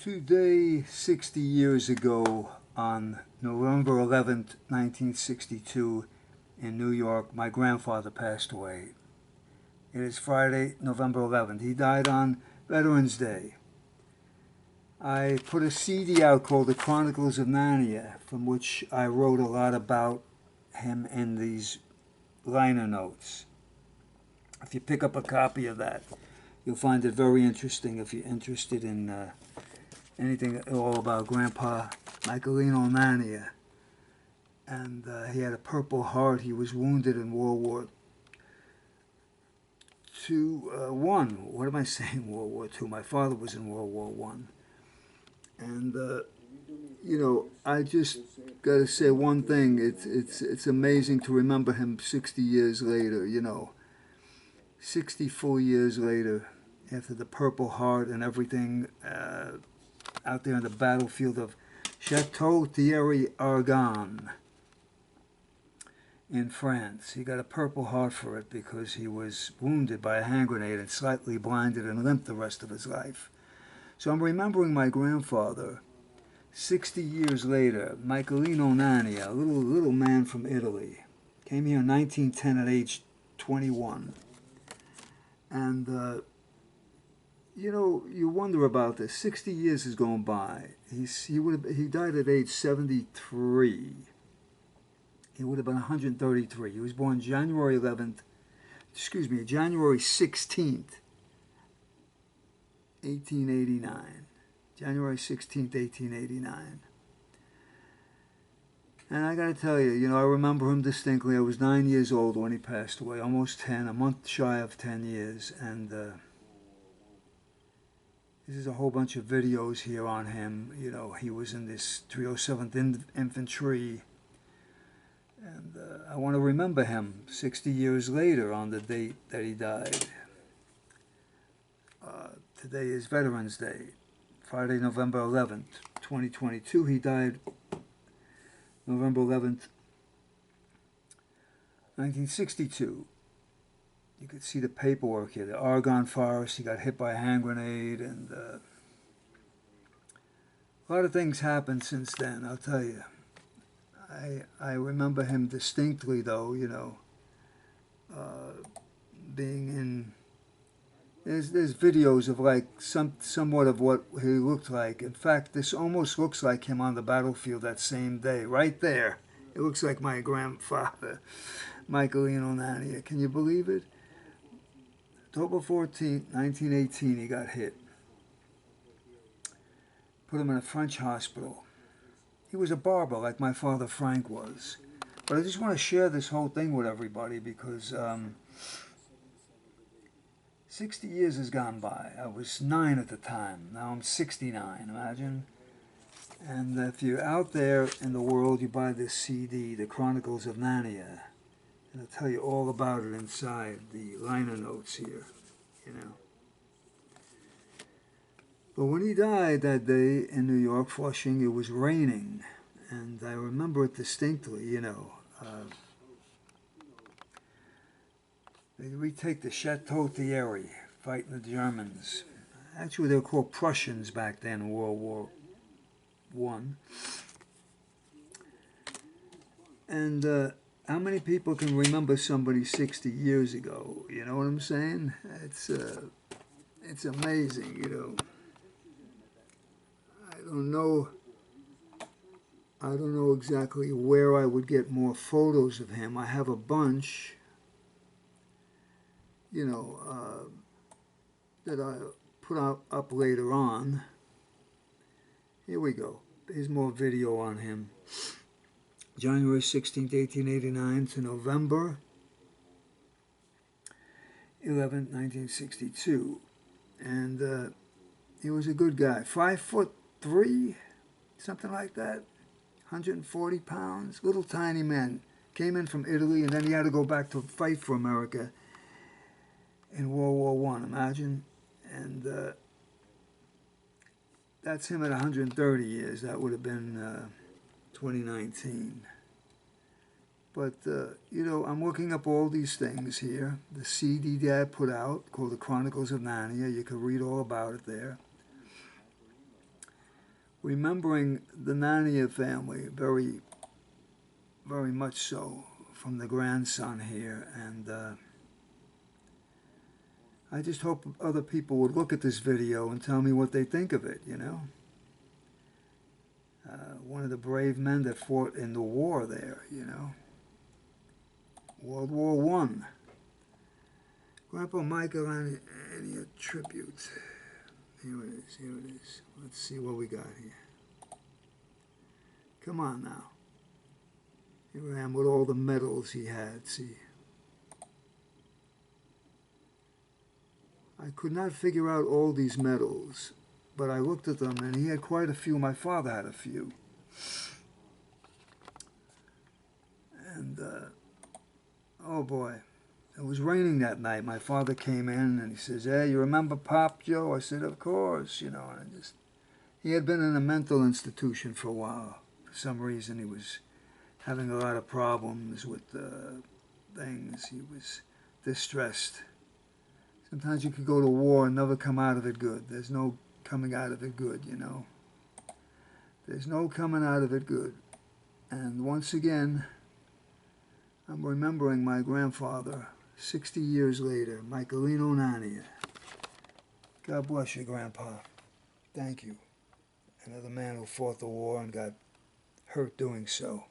Today, 60 years ago, on November 11th, 1962, in New York, my grandfather passed away. It is Friday, November 11th. He died on Veterans Day. I put a CD out called The Chronicles of Nania, from which I wrote a lot about him in these liner notes. If you pick up a copy of that, you'll find it very interesting if you're interested in anything at all about Grandpa Michelino Nania. And he had a Purple Heart. He was wounded in World War One. What am I saying? World War II. My father was in World War One. And I just got to say one thing. It's amazing to remember him 60 years later. 64 years later, after the Purple Heart and everything. Out there on the battlefield of Chateau-Thierry Argonne in France. He got a Purple Heart for it because he was wounded by a hand grenade and slightly blinded and limped the rest of his life. So I'm remembering my grandfather 60 years later, Michelino Nania, a little man from Italy. Came here in 1910 at age 21. And you wonder about this. 60 years has gone by. He died at age 73. He would have been 133. He was born January 16th, 1889. January 16th, 1889. And I got to tell you, I remember him distinctly. I was 9 years old when he passed away, almost 10, a month shy of 10 years. And this is a whole bunch of videos here on him. He was in this 307th Infantry. And I want to remember him 60 years later on the date that he died. Today is Veterans Day, Friday, November 11th, 2022. He died November 11th, 1962. You could see the paperwork here. The Argonne Forest, he got hit by a hand grenade, and a lot of things happened since then, I'll tell you. I remember him distinctly, though, being in... There's videos of, like, somewhat of what he looked like. In fact, this almost looks like him on the battlefield that same day. Right there. It looks like my grandfather, Michelino Nania. Can you believe it? October 14th, 1918, he got hit. Put him in a French hospital. He was a barber like my father Frank was. But I just want to share this whole thing with everybody because 60 years has gone by. I was 9 at the time. Now I'm 69, imagine. And if you're out there in the world, you buy this CD, The Chronicles of Nania. And I'll tell you all about it inside the liner notes here, But when he died that day in New York, Flushing, it was raining. And I remember it distinctly, They retake the Chateau-Thierry, fighting the Germans. Actually, they were called Prussians back then in World War I. And how many people can remember somebody 60 years ago? You know what I'm saying? It's amazing, I don't know exactly where I would get more photos of him. I have a bunch, that I'll put up later on. Here we go. Here's more video on him. January 16th, 1889 to November 11th, 1962. And he was a good guy. 5'3", something like that. 140 pounds. Little tiny man. Came in from Italy, and then he had to go back to fight for America in World War I, imagine. And that's him at 130 years. That would have been 2019. But, I'm looking up all these things here. The CD that I put out called The Chronicles of Nania. You can read all about it there. remembering the Nania family very, very much so, from the grandson here. And I just hope other people would look at this video and tell me what they think of it, you know. One of the brave men that fought in the war there, you know. World War One. Grandpa Michelino Nania tribute. Here it is, here it is. Let's see what we got here. Come on now. Here I am with all the medals he had, see. I could not figure out all these medals, but I looked at them and he had quite a few. My father had a few. And, oh boy. It was raining that night. My father came in and he says, "Hey, you remember Pop Joe?" I said, "Of course," you know. And he had been in a mental institution for a while. For some reason, he was having a lot of problems with things. He was distressed. Sometimes you could go to war and never come out of it good. There's no coming out of it good, you know. There's no coming out of it good. And once again, I'm remembering my grandfather, 60 years later, Michelino Nania. God bless you, Grandpa. Thank you. Another man who fought the war and got hurt doing so.